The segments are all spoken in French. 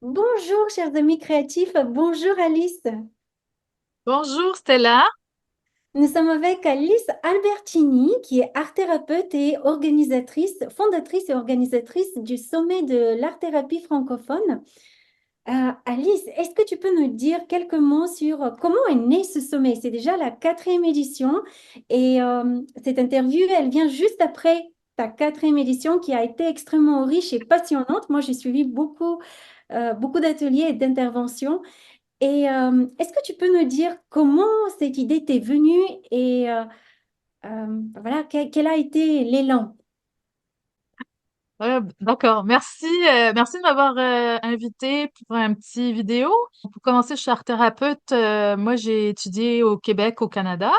Bonjour, chers amis créatifs. Bonjour, Alice. Bonjour Stella. Nous sommes avec Alice Albertini, qui est art thérapeute et organisatrice, fondatrice et organisatrice du Sommet de l'art-thérapie francophone. Alice, est-ce que tu peux nous dire quelques mots sur comment est né ce sommet? C'est déjà la quatrième édition et cette interview, elle vient juste après ta quatrième édition qui a été extrêmement riche et passionnante. Moi, j'ai suivi beaucoup d'ateliers et d'interventions. Et est-ce que tu peux nous dire comment cette idée t'est venue et voilà, quel a été l'élan? D'accord. Merci de m'avoir invité pour un petit vidéo. Pour commencer, je suis art thérapeute. Moi, j'ai étudié au Québec, au Canada.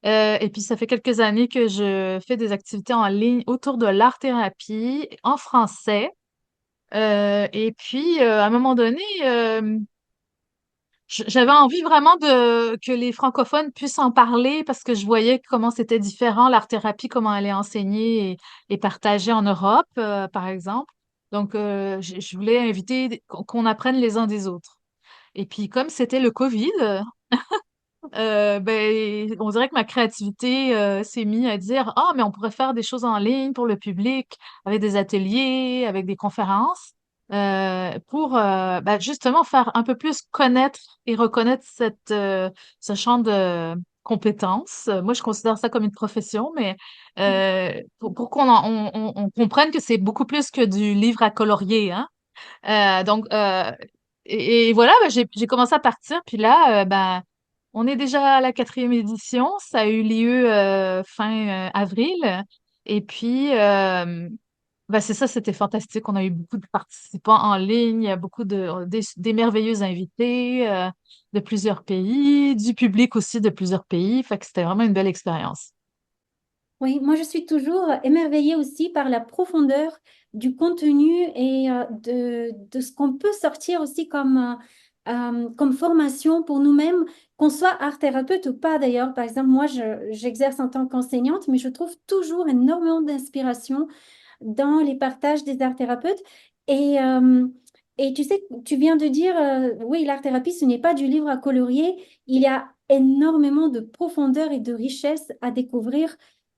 Et puis, ça fait quelques années que je fais des activités en ligne autour de l'art thérapie en français. Et puis, à un moment donné, j'avais envie vraiment que les francophones puissent en parler parce que je voyais comment c'était différent, l'art-thérapie, comment elle est enseignée et partagée en Europe, par exemple. Donc, je voulais inviter qu'on apprenne les uns des autres. Et puis, comme c'était le COVID, ben, on dirait que ma créativité s'est mise à dire, ah, mais on pourrait faire des choses en ligne pour le public, avec des ateliers, avec des conférences, pour ben, justement faire un peu plus connaître et reconnaître ce champ de compétences. Moi, je considère ça comme une profession, mais pour on comprenne que c'est beaucoup plus que du livre à colorier, hein. Donc, et voilà, ben, j'ai commencé à partir, puis là, ben, on est déjà à la quatrième édition. Ça a eu lieu fin avril. Et puis, ben, c'est ça, c'était fantastique. On a eu beaucoup de participants en ligne, il y a beaucoup des merveilleux invités de plusieurs pays, du public aussi de plusieurs pays. Fait que c'était vraiment une belle expérience. Oui, moi je suis toujours émerveillée aussi par la profondeur du contenu et de ce qu'on peut sortir aussi comme formation pour nous-mêmes, qu'on soit art thérapeute ou pas d'ailleurs. Par exemple, moi j'exerce en tant qu'enseignante, mais je trouve toujours énormément d'inspiration dans les partages des arts thérapeutes. Et, euh, et tu sais, tu viens de dire, oui, l'art-thérapie, ce n'est pas du livre à colorier. Il y a énormément de profondeur et de richesse à découvrir,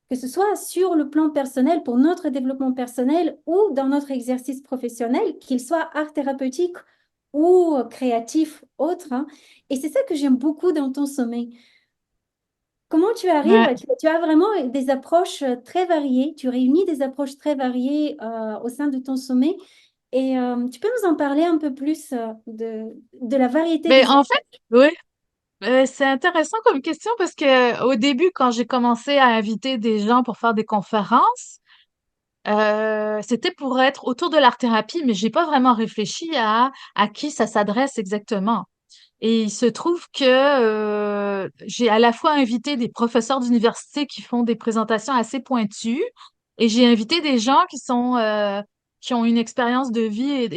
que ce soit sur le plan personnel, pour notre développement personnel ou dans notre exercice professionnel, qu'il soit art thérapeutique ou créatif, autre, hein. Et c'est ça que j'aime beaucoup dans ton sommet. Comment tu Ouais. arrives? Tu as vraiment des approches très variées. Tu réunis des approches très variées au sein de ton sommet. Et tu peux nous en parler un peu plus de la variété Mais des en fait, approches? oui. C'est intéressant comme question parce que au début, quand j'ai commencé à inviter des gens pour faire des conférences, c'était pour être autour de l'art-thérapie, mais j'ai pas vraiment réfléchi à qui ça s'adresse exactement. Et il se trouve que j'ai à la fois invité des professeurs d'université qui font des présentations assez pointues, et j'ai invité des gens qui ont une expérience de vie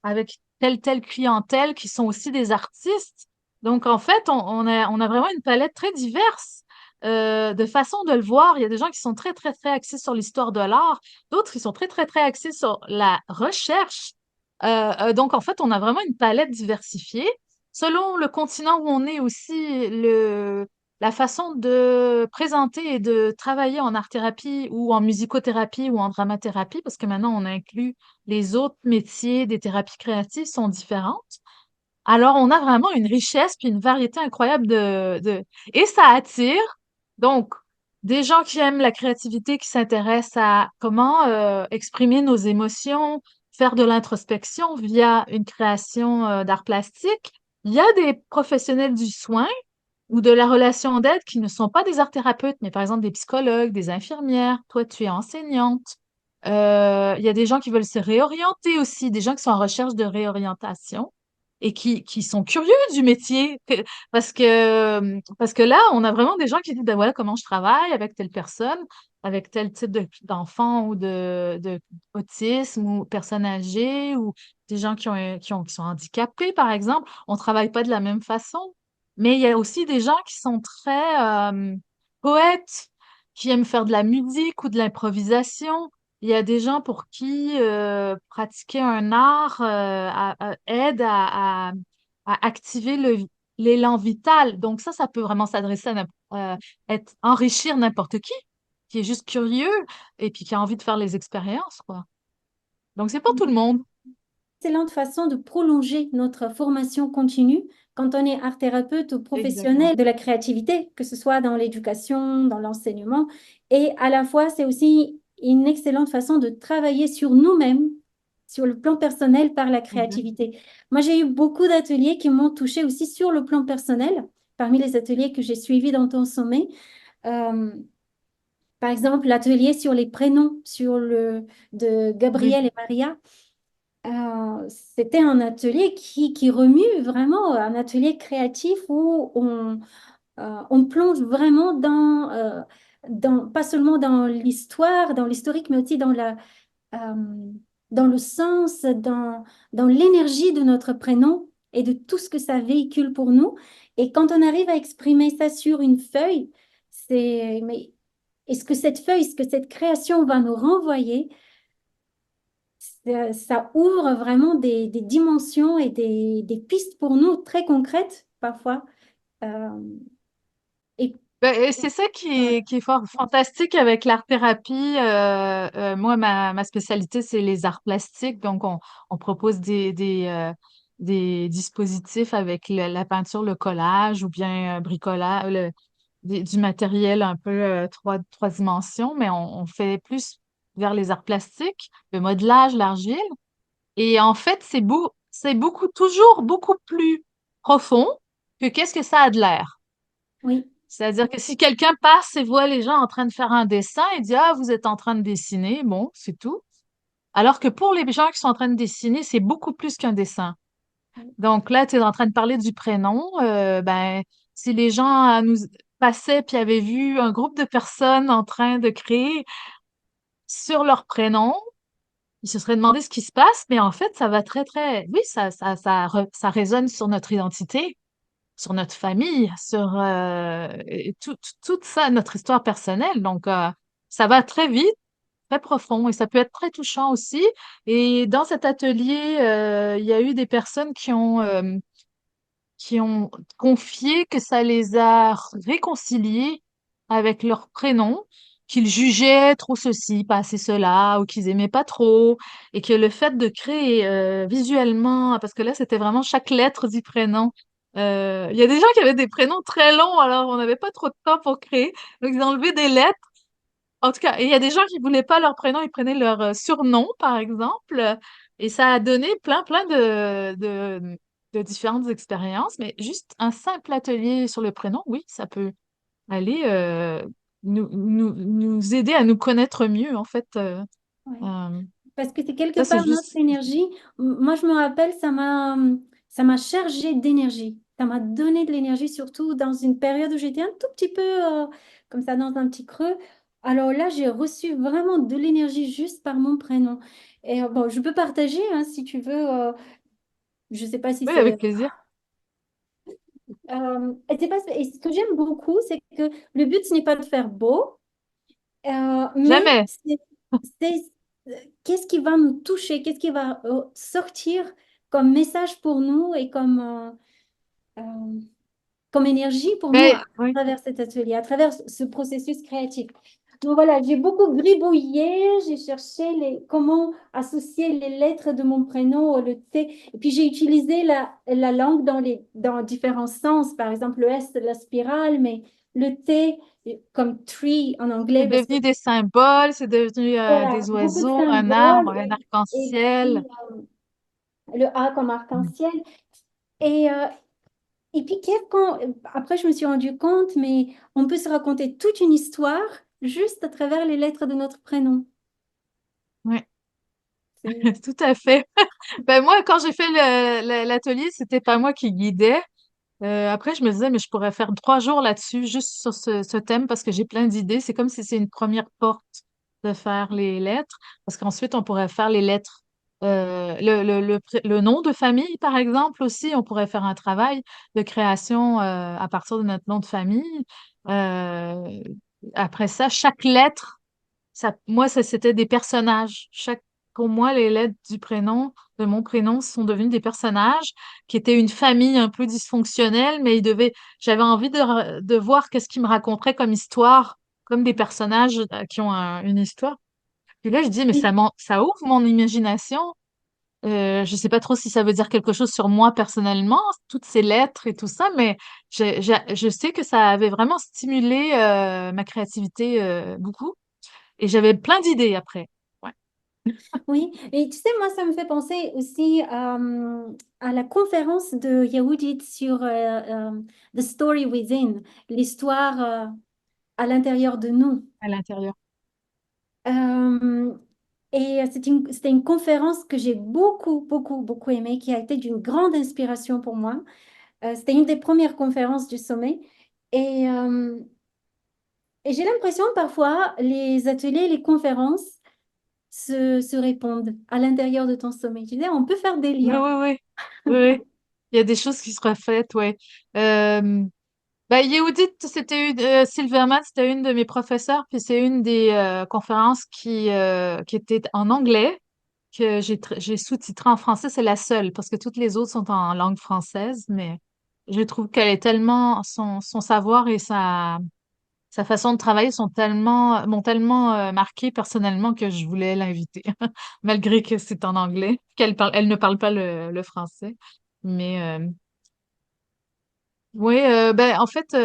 avec telle clientèle, qui sont aussi des artistes. Donc en fait, on a vraiment une palette très diverse de façons de le voir. Il y a des gens qui sont très axés sur l'histoire de l'art, d'autres qui sont très axés sur la recherche. Donc en fait, on a vraiment une palette diversifiée. Selon le continent où on est aussi, la façon de présenter et de travailler en art-thérapie ou en musicothérapie ou en dramathérapie, parce que maintenant on inclut les autres métiers des thérapies créatives sont différentes. Alors on a vraiment une richesse puis une variété incroyable et ça attire donc des gens qui aiment la créativité, qui s'intéressent à comment exprimer nos émotions, faire de l'introspection via une création d'art plastique. Il y a des professionnels du soin ou de la relation d'aide qui ne sont pas des art thérapeutes, mais par exemple des psychologues, des infirmières. Toi, tu es enseignante. Il y a des gens qui veulent se réorienter aussi, des gens qui sont en recherche de réorientation et qui sont curieux du métier. Parce que là, on a vraiment des gens qui disent, ben voilà comment je travaille avec telle personne, avec tel type d'enfant ou de autisme ou personnes âgées ou des gens qui sont handicapés, par exemple. On travaille pas de la même façon. Mais il y a aussi des gens qui sont très poètes, qui aiment faire de la musique ou de l'improvisation. il y a des gens pour qui pratiquer un art aide à activer l'élan vital. Donc ça peut vraiment s'adresser enrichir n'importe qui est juste curieux et puis qui a envie de faire les expériences, quoi. Donc c'est pour tout le monde. Excellente façon de prolonger notre formation continue quand on est art thérapeute ou Exactement. professionnel de la créativité, que ce soit dans l'éducation, dans l'enseignement. Et à la fois, c'est aussi une excellente façon de travailler sur nous-mêmes, sur le plan personnel par la Exact. créativité. Moi, j'ai eu beaucoup d'ateliers qui m'ont touché aussi sur le plan personnel, parmi les ateliers que j'ai suivis dans ton sommet. Euh, Par exemple, l'atelier sur les prénoms, de Oui. Gabriel et Maria. C'était un atelier qui remue vraiment, un atelier créatif où on plonge vraiment pas seulement dans l'histoire, dans l'historique, mais aussi euh, dans le sens, dans l'énergie de notre prénom et de tout ce que ça véhicule pour nous. Et quand on arrive à exprimer ça sur une feuille, mais est-ce que cette feuille, est-ce que cette création va nous renvoyer? Ça ouvre vraiment des dimensions et des pistes pour nous très concrètes parfois. Euh, et Ben, et c'est ça qui est fort fantastique avec l'art-thérapie. Moi, ma spécialité, c'est les arts plastiques. Donc, on propose des dispositifs avec la peinture, le collage ou bien bricolage, du matériel un peu trois dimensions, mais on fait plus vers les arts plastiques, le modelage, l'argile. Et en fait, c'est toujours beaucoup plus profond que qu'est-ce que ça a de l'air. oui, C'est-à-dire que si quelqu'un passe et voit les gens en train de faire un dessin, il dit, ah, vous êtes en train de dessiner, bon, c'est tout. Alors que pour les gens qui sont en train de dessiner, c'est beaucoup plus qu'un dessin. Donc là, tu es en train de parler du prénom. Ben, si les gens nous passaient puis avaient vu un groupe de personnes en train de créer sur leur prénom, ils se seraient demandé ce qui se passe, mais en fait, ça va très, très, oui, ça résonne sur notre identité, sur notre famille, sur et tout ça, notre histoire personnelle. Donc, ça va très vite, très profond et ça peut être très touchant aussi. Et dans cet atelier, il y a eu des personnes qui ont confié que ça les a réconciliés avec leur prénom, qu'ils jugeaient trop ceci, pas assez cela, ou qu'ils aimaient pas trop, et que le fait de créer visuellement, parce que là, c'était vraiment chaque lettre du prénom. Il y a des gens qui avaient des prénoms très longs, alors on n'avait pas trop de temps pour créer. Donc, ils ont enlevé des lettres. En tout cas, et il y a des gens qui voulaient pas leur prénom, ils prenaient leur surnom, par exemple, et ça a donné plein de différentes expériences, mais juste un simple atelier sur le prénom, oui, ça peut aller nous aider à nous connaître mieux, en fait. ouais. Euh, Parce que c'est quelque ça, c'est part notre juste... énergie. Moi, je me rappelle, ça m'a chargé d'énergie. Ça m'a donné de l'énergie, surtout dans une période où j'étais un tout petit peu comme ça dans un petit creux. Alors là, j'ai reçu vraiment de l'énergie juste par mon prénom. Et bon, je peux partager hein, si tu veux. Je ne sais pas si Oui, c'est avec plaisir. et ce que j'aime beaucoup, c'est que le but, ce n'est pas de faire beau, mais Jamais. c'est- qu'est-ce qui va nous toucher, qu'est-ce qui va sortir comme message pour nous et euh, comme énergie pour nous Mais, à oui. travers cet atelier, à travers ce processus créatif. Donc voilà, j'ai beaucoup gribouillé, j'ai cherché comment associer les lettres de mon prénom, le T, et puis j'ai utilisé la langue dans différents sens. Par exemple, le S, la spirale, mais le T comme tree en C'est anglais, parce que devenu des symboles, c'est devenu voilà, des beaucoup de oiseaux, un symboles, arbre, un et arc-en-ciel. puis le A comme Mm. arc-en-ciel. Et, euh, et puis, après, je me suis rendu compte, mais on peut se raconter toute une histoire juste à travers les lettres de notre prénom. Oui, C'est- tout à fait. Ben moi, quand j'ai fait l'atelier, c'était pas moi qui guidais. Après, je me disais, mais je pourrais faire 3 jours là-dessus, juste sur ce thème, parce que j'ai plein d'idées. C'est comme si c'est une première porte de faire les lettres, parce qu'ensuite, on pourrait faire les lettres, le nom de famille, par exemple, aussi. On pourrait faire un travail de création à partir de notre nom de famille. Euh, Après ça, chaque lettre moi, ça, c'était des personnages. Pour moi, les lettres du prénom, de mon prénom, sont devenues des personnages qui étaient une famille un peu dysfonctionnelle, mais j'avais envie de voir qu'est-ce qu'ils me raconteraient comme histoire, comme des personnages qui ont une histoire. Puis là, je dis, mais Oui, ça ouvre mon imagination. Je sais pas trop si ça veut dire quelque chose sur moi personnellement, toutes ces lettres et tout ça, mais je sais que ça avait vraiment stimulé ma créativité beaucoup. Et j'avais plein d'idées après. Ouais. oui. Et tu sais, moi, ça me fait penser aussi à la conférence de Yehudit sur The Story Within, l'histoire à l'intérieur de nous. À l'intérieur. Euh, et c'était une conférence que j'ai beaucoup, beaucoup, beaucoup aimée, qui a été d'une grande inspiration pour moi. C'était une des premières conférences du sommet. Et, euh, et j'ai l'impression parfois, les ateliers, les conférences se répondent à l'intérieur de ton sommet. Tu sais, on peut faire des Oui, liens. oui, oui. Oui, oui. Il y a des choses qui se reflètent, ouais. Euh, Yehudit, Silverman, c'était une de mes professeurs, puis c'est une des conférences qui était en anglais, que j'ai sous-titré en français. C'est la seule, parce que toutes les autres sont en langue française, mais je trouve qu'elle est tellement, son savoir et sa façon de travailler m'ont tellement marqué personnellement que je voulais l'inviter, malgré que c'est en anglais, elle ne parle pas le français. Mais oui, en fait,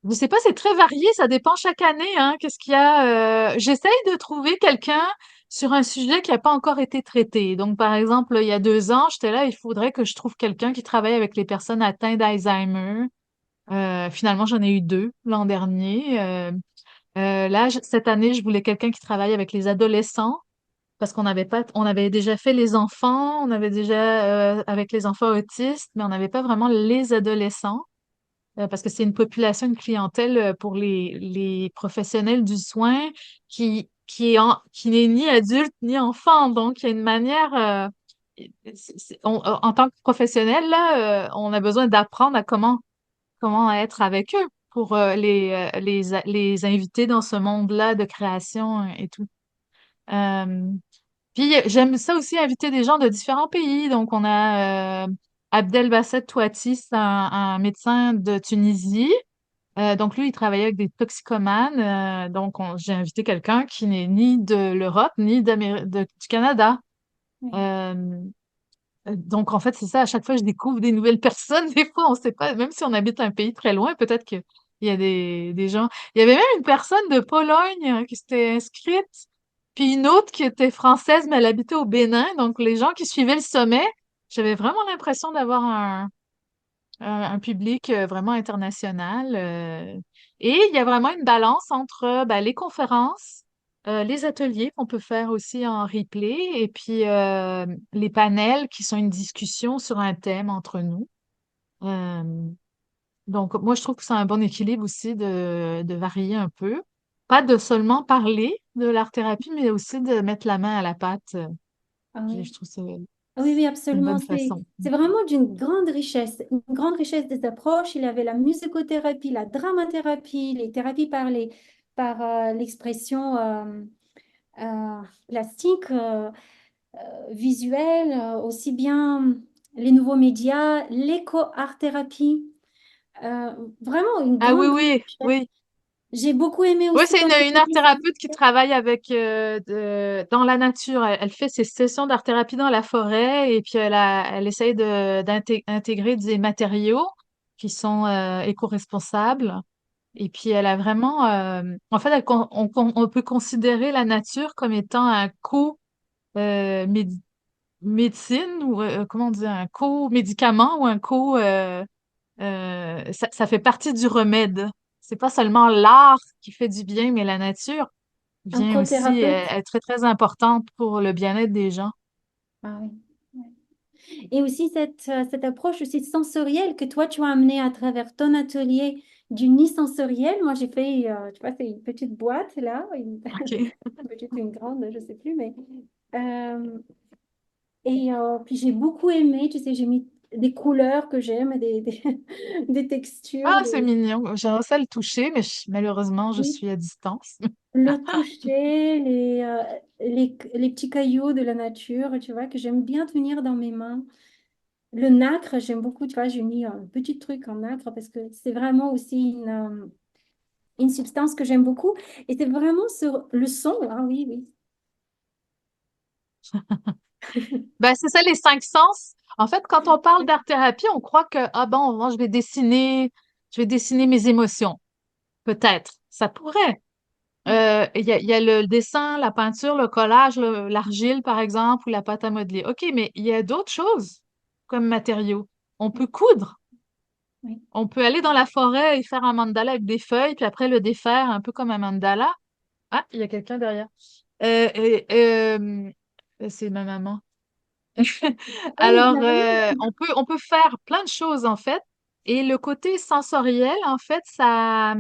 je sais pas, c'est très varié, ça dépend chaque année, hein, qu'est-ce qu'il y a. J'essaye de trouver quelqu'un sur un sujet qui n'a pas encore été traité. Donc, par exemple, il y a 2 ans, j'étais là, il faudrait que je trouve quelqu'un qui travaille avec les personnes atteintes d'Alzheimer. Finalement, j'en ai eu 2 l'an dernier. Là, cette année, je voulais quelqu'un qui travaille avec les adolescents parce qu'on n'avait pas, on avait déjà fait les enfants, on avait déjà avec les enfants autistes, mais on n'avait pas vraiment les adolescents parce que c'est une population, une clientèle pour les professionnels du soin qui n'est ni adulte ni enfant. Donc, il y a une manière, en tant que professionnel, là, on a besoin d'apprendre à comment être avec eux pour les inviter dans ce monde-là de création et tout. Euh, Puis j'aime ça aussi inviter des gens de différents pays. Donc on a Abdelbasset Touati, c'est un médecin de Tunisie. Donc lui, il travaillait avec des toxicomanes. Donc j'ai invité quelqu'un qui n'est ni de l'Europe ni du Canada. Oui. Euh, donc, en fait, c'est ça, à chaque fois, je découvre des nouvelles personnes. Des fois, on sait pas, même si on habite un pays très loin, peut-être qu'il y a des gens. Il y avait même une personne de Pologne qui s'était inscrite, puis une autre qui était française, mais elle habitait au Bénin. Donc, les gens qui suivaient le sommet, j'avais vraiment l'impression d'avoir un public vraiment international. Et il y a vraiment une balance entre les conférences, les ateliers qu'on peut faire aussi en replay, et puis les panels qui sont une discussion sur un thème entre nous. Euh, donc, moi, je trouve que c'est un bon équilibre aussi de varier un peu. Pas de seulement parler de l'art-thérapie, mais aussi de mettre la main à la pâte. Ah Je oui. trouve que Ah oui, oui, c'est une absolument. bonne façon. C'est vraiment une grande richesse des approches. Il avait la musicothérapie, la dramathérapie, les thérapies par l'expression plastique, visuelle, aussi bien les nouveaux médias, l'éco-art-thérapie. Vraiment une Ah oui, grande, grande oui, richesse. oui. J'ai beaucoup aimé Oui, aussi c'est quand tu une as art dit ça. thérapeute qui travaille avec dans la nature. Elle fait ses sessions d'art thérapie dans la forêt et puis elle essaye d'intégrer des matériaux qui sont éco-responsables. Et puis elle a vraiment en fait on peut considérer la nature comme étant un médecine ou comment on dit un co-médicament ou un ça fait partie du remède. C'est pas seulement l'art qui fait du bien, mais la nature Un vient aussi co-thérapeute. être très, très importante pour le bien-être des gens. Ah oui. Ouais. Et aussi cette approche aussi sensorielle que toi, tu as amenée à travers ton atelier du nid sensoriel. Moi, j'ai fait, tu vois, c'est une petite boîte là, OK. une petite, une grande, je sais plus, mais... puis j'ai beaucoup aimé, tu sais, j'ai mis des couleurs que j'aime, des textures, Ah, c'est mignon. J'aimerais ça le toucher, mais malheureusement, je oui, suis à distance. le toucher, les petits cailloux de la nature, tu vois, que j'aime bien tenir dans mes mains. Le nacre, j'aime beaucoup, tu vois, j'ai mis un petit truc en nacre parce que c'est vraiment aussi une substance que j'aime beaucoup. Et c'est vraiment sur le son, ah oui, oui. Ben, c'est ça, les cinq sens. En fait, quand on parle d'art-thérapie, on croit que, ah bon, moi, je vais dessiner mes émotions. Peut-être. Ça pourrait. Il y a le dessin, la peinture, le collage, l'argile, par exemple, ou la pâte à modeler. OK, mais il y a d'autres choses comme matériaux. On peut coudre. Oui. On peut aller dans la forêt et faire un mandala avec des feuilles, puis après le défaire un peu comme un mandala. Ah, il y a quelqu'un derrière. Euh, et- euh, c'est ma maman. Oui, Alors, j'arrive. on peut faire plein de choses, en fait. Et le côté sensoriel, en fait, ça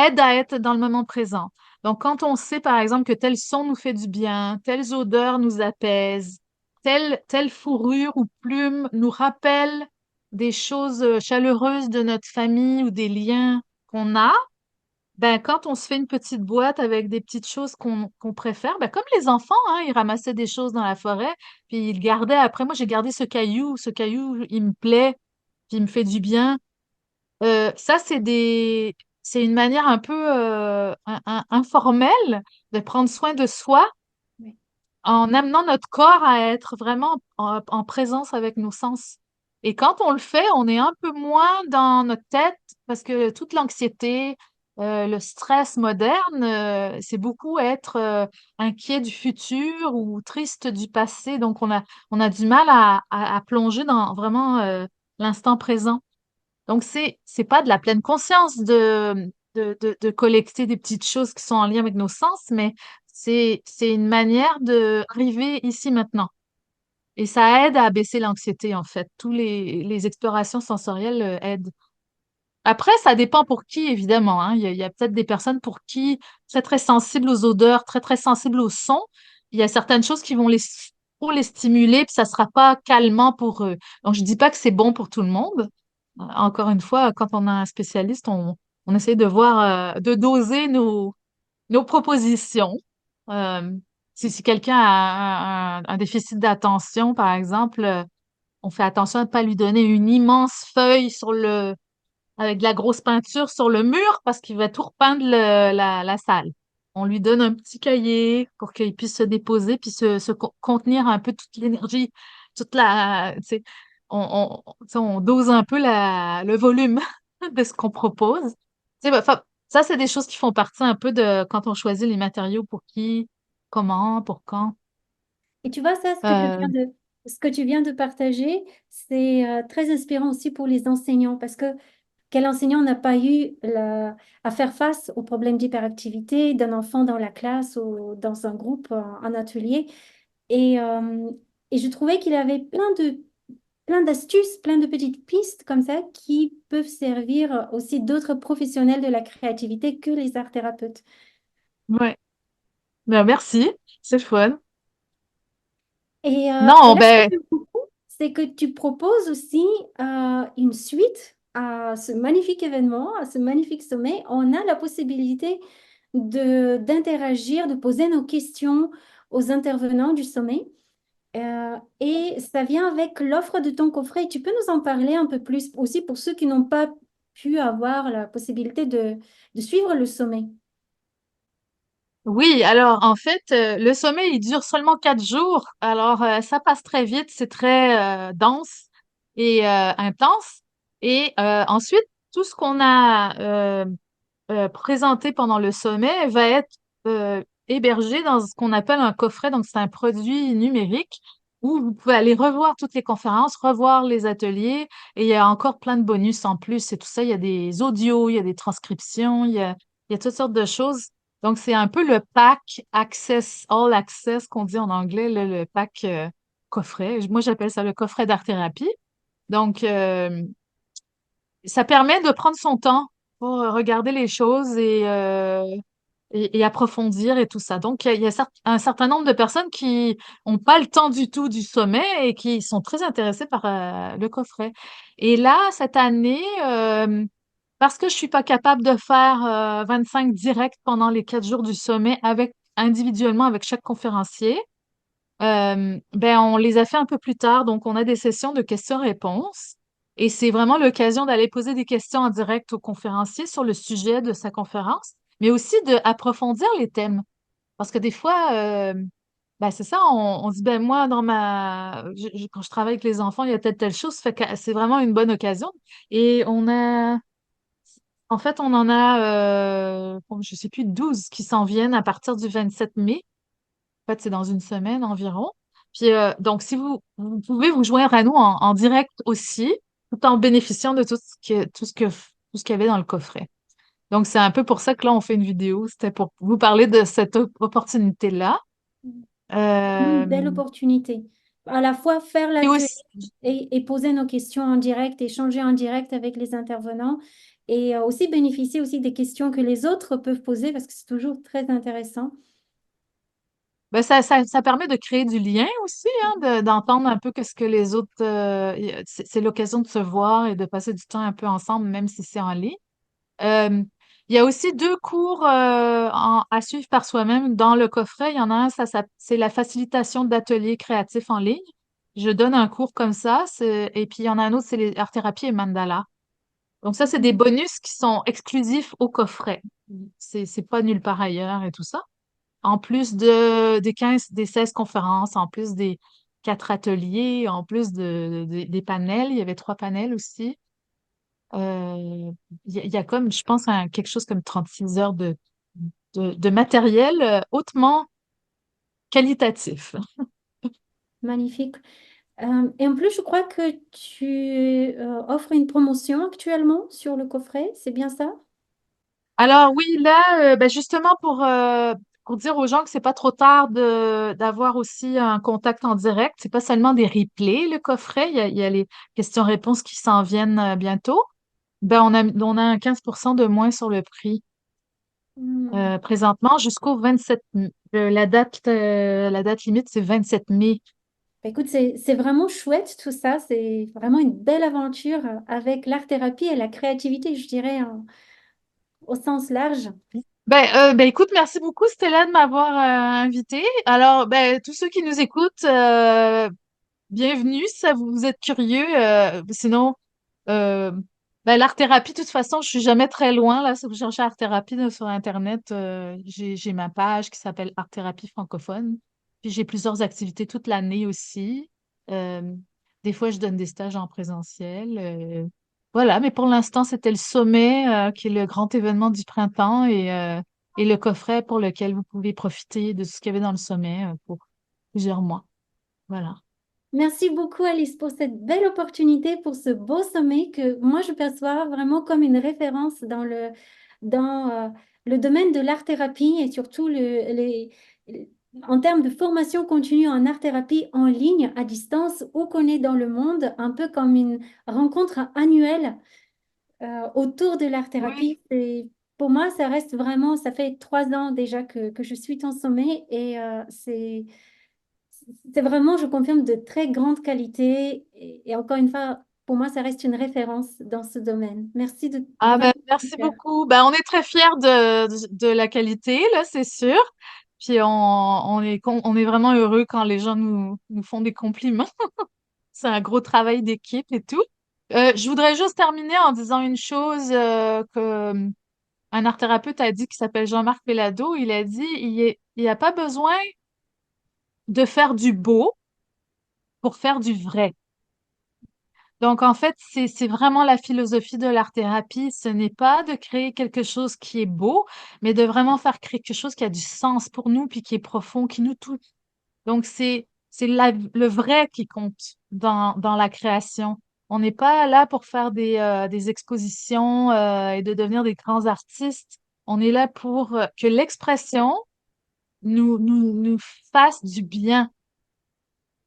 aide à être dans le moment présent. Donc, quand on sait, par exemple, que tel son nous fait du bien, telles odeurs nous apaisent, telle fourrure ou plume nous rappelle des choses chaleureuses de notre famille ou des liens qu'on a, ben, quand on se fait une petite boîte avec des petites choses qu'on préfère, ben, comme les enfants, hein, ils ramassaient des choses dans la forêt, puis ils le gardaient après. Moi, j'ai gardé ce caillou, il me plaît, puis il me fait du bien. Ça, c'est une manière un peu informelle de prendre soin de soi Oui. en amenant notre corps à être vraiment en présence avec nos sens. Et quand on le fait, on est un peu moins dans notre tête parce que toute l'anxiété, le stress moderne, c'est beaucoup être inquiet du futur ou triste du passé. Donc, on a du mal à plonger dans vraiment l'instant présent. Donc, c'est pas de la pleine conscience de collecter des petites choses qui sont en lien avec nos sens, mais c'est une manière de arriver ici maintenant. Et ça aide à baisser l'anxiété, en fait. Les explorations sensorielles aident. Après, ça dépend pour qui, évidemment, hein. Il y a peut-être des personnes pour qui, très, très sensibles aux odeurs, très, très sensibles aux sons, il y a certaines choses qui vont trop les stimuler, puis ça sera pas calmant pour eux. Donc, je dis pas que c'est bon pour tout le monde. Encore une fois, quand on a un spécialiste, on essaie de voir, de doser nos propositions. Euh, si quelqu'un a un déficit d'attention, par exemple, on fait attention à ne pas lui donner une immense feuille avec de la grosse peinture sur le mur parce qu'il va tout repeindre la salle. On lui donne un petit cahier pour qu'il puisse se déposer puis contenir un peu toute l'énergie, tu sais, tu sais, on dose un peu le volume de ce qu'on propose. Tu sais, bah, ça, c'est des choses qui font partie un peu de quand on choisit les matériaux pour qui, comment, pour quand. Et tu vois, ça, Euh, ce que tu viens de partager, c'est très inspirant aussi pour les enseignants parce que quel enseignant n'a pas eu à faire face au problème d'hyperactivité d'un enfant dans la classe ou dans un groupe, en atelier? Et, euh, et je trouvais qu'il avait plein d'astuces, plein de petites pistes comme ça qui peuvent servir aussi d'autres professionnels de la créativité que les arts thérapeutes. ouais. Ben, merci, c'est fun. Et Non, là, ce que ben, j'aime beaucoup, c'est que tu proposes aussi une suite à ce magnifique événement, à ce magnifique sommet. On a la possibilité d'interagir, de poser nos questions aux intervenants du sommet. Et ça vient avec l'offre de ton coffret. Tu peux nous en parler un peu plus aussi pour ceux qui n'ont pas pu avoir la possibilité de suivre le sommet. oui, alors en fait, le sommet, il dure seulement 4 jours. Alors, ça passe très vite, c'est très dense et intense. Et ensuite, tout ce qu'on a présenté pendant le sommet va être hébergé dans ce qu'on appelle un coffret. Donc, c'est un produit numérique où vous pouvez aller revoir toutes les conférences, revoir les ateliers. Et il y a encore plein de bonus en plus. Et tout ça, il y a des audios, il y a des transcriptions, il y a toutes sortes de choses. Donc, c'est un peu le pack Access, All Access qu'on dit en anglais, le pack coffret. Moi, j'appelle ça le coffret d'art-thérapie. Donc, ça permet de prendre son temps pour regarder les choses et approfondir et tout ça. Donc, il y a un certain nombre de personnes qui ont pas le temps du tout du sommet et qui sont très intéressées par le coffret. Et là, cette année, parce que je suis pas capable de faire 25 directs pendant les 4 jours du sommet individuellement avec chaque conférencier, ben on les a fait un peu plus tard. Donc, on a des sessions de questions-réponses. Et c'est vraiment l'occasion d'aller poser des questions en direct au conférencier sur le sujet de sa conférence, mais aussi d'approfondir les thèmes. Parce que des fois, ben c'est ça, on dit, ben moi, quand je travaille avec les enfants, il y a telle chose, fait que c'est vraiment une bonne occasion. Et en fait, on en a, je sais plus, 12 qui s'en viennent à partir du 27 mai. En fait, c'est dans une semaine environ. Puis, donc, si vous pouvez vous joindre à nous en direct aussi, tout en bénéficiant de tout ce qu'il y avait dans le coffret. Donc, c'est un peu pour ça que là, on fait une vidéo. C'était pour vous parler de cette opportunité-là. Une belle Euh, opportunité. À la fois faire et l'atelier aussi, et poser nos questions en direct, échanger en direct avec les intervenants et aussi bénéficier aussi des questions que les autres peuvent poser parce que c'est toujours très intéressant. ben, ça permet de créer du lien aussi, hein, d'entendre un peu ce que les autres. C'est l'occasion de se voir et de passer du temps un peu ensemble, même si c'est en ligne. Euh, il y a aussi 2 cours à suivre par soi-même dans le coffret. Il y en a un, c'est la facilitation d'ateliers créatifs en ligne. Je donne un cours comme ça, et puis il y en a un autre, c'est les art-thérapie et mandala. Donc ça, c'est des Mhm. bonus qui sont exclusifs au coffret. C'est pas nulle part ailleurs et tout ça. En plus des 16 conférences, en plus des 4 ateliers, en plus des panels, il y avait 3 panels aussi. Euh, il y a comme, je pense, quelque chose comme 36 heures de matériel hautement qualitatif. Magnifique. Et en plus, je crois que tu offres une promotion actuellement sur le coffret, c'est bien ça? Alors oui, là, ben justement pour dire aux gens que c'est pas trop tard d'avoir aussi un contact en direct, c'est pas seulement des replays, le coffret, il y a les questions-réponses qui s'en viennent bientôt. Ben on a un 15% de moins sur le prix Hmm. présentement jusqu'au 27 mai. La date limite, c'est 27 mai. Bah, écoute, c'est vraiment chouette tout ça. C'est vraiment une belle aventure avec l'art-thérapie et la créativité, je dirais, au sens large. Ben, écoute, merci beaucoup Stella de m'avoir invité. Alors, ben, tous ceux qui nous écoutent, bienvenue si vous êtes curieux. Sinon, euh, ben, l'art-thérapie, de toute façon, je suis jamais très loin. Là, si vous cherchez art-thérapie sur Internet, j'ai ma page qui s'appelle Art-thérapie francophone. Puis j'ai plusieurs activités toute l'année aussi. Euh, des fois, je donne des stages en présentiel. Voilà, mais pour l'instant, c'était le sommet, qui est le grand événement du printemps et le coffret pour lequel vous pouvez profiter de ce qu'il y avait dans le sommet, pour plusieurs mois. Voilà. Merci beaucoup, Alice, pour cette belle opportunité, pour ce beau sommet que moi, je perçois vraiment comme une référence dans le domaine de l'art-thérapie et surtout en termes de formation continue en art-thérapie en ligne, à distance, où qu'on est dans le monde, un peu comme une rencontre annuelle autour de Oui. l'art-thérapie. Pour moi, ça reste vraiment, ça fait 3 ans déjà que je suis en sommet et c'est vraiment, je confirme, de très grande qualité. Et encore une fois, pour moi, ça reste une référence dans ce domaine. Merci de Ah vraiment ben, du merci cœur. beaucoup. Ben, on est très fiers de la qualité, là, c'est sûr. Puis on est vraiment heureux quand les gens nous font des compliments. C'est un gros travail d'équipe et tout. Je voudrais juste terminer en disant une chose que un art thérapeute a dit qui s'appelle Jean-Marc Pellado. Il a dit, il n'y a pas besoin de faire du beau pour faire du vrai. Donc, en fait, c'est vraiment la philosophie de l'art-thérapie. Ce n'est pas de créer quelque chose qui est beau, mais de vraiment faire créer quelque chose qui a du sens pour nous, puis qui est profond, qui nous touche. Donc, c'est le vrai qui compte dans la création. On n'est pas là pour faire des expositions et de devenir des grands artistes. On est là pour que l'expression nous fasse du bien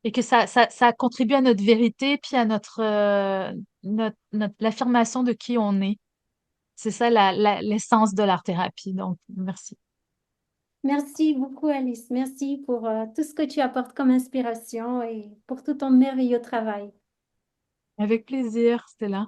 et que ça contribue à notre vérité puis à l'affirmation de qui on est. C'est ça l'essence de l'art-thérapie. Donc, merci. Merci beaucoup, Alice. Merci pour tout ce que tu apportes comme inspiration et pour tout ton merveilleux travail. Avec plaisir, Stella.